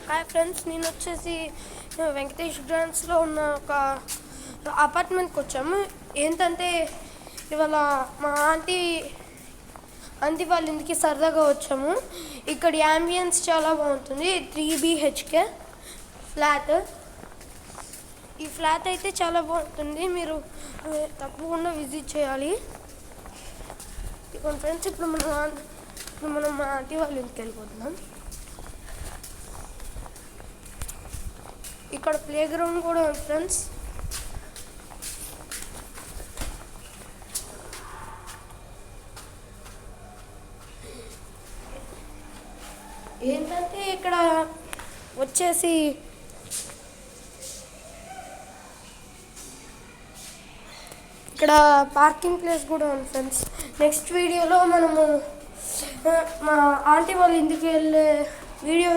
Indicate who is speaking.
Speaker 1: Hi friends, నేను వచ్చేసి వెంకటేష్ గ్రాండ్స్లో ఉన్న ఒక అపార్ట్మెంట్కి వచ్చాము. ఏంటంటే ఇవాళ మా ఆంటీ వాళ్ళ ఇంటికి సరదాగా వచ్చాము. ఇక్కడ యాంబియన్స్ చాలా బాగుంటుంది. 3 BHK ఫ్లాట్. ఈ ఫ్లాట్ అయితే చాలా బాగుంటుంది, మీరు తప్పకుండా విజిట్ చేయాలి. ఫ్రెండ్స్, ఇప్పుడు మనం మా ఆంటీ వాళ్ళ ఇంటికి వెళ్ళిపోతున్నాం. ఇక్కడ ప్లే గ్రౌండ్ కూడా ఉంది ఫ్రెండ్స్. ఏంటంటే ఇక్కడ వచ్చేసి ఇక్కడ పార్కింగ్ ప్లేస్ కూడా ఉంది ఫ్రెండ్స్. నెక్స్ట్ వీడియోలో మనము మా ఆంటీ వాళ్ళ ఇంటికి వెళ్ళే వీడియో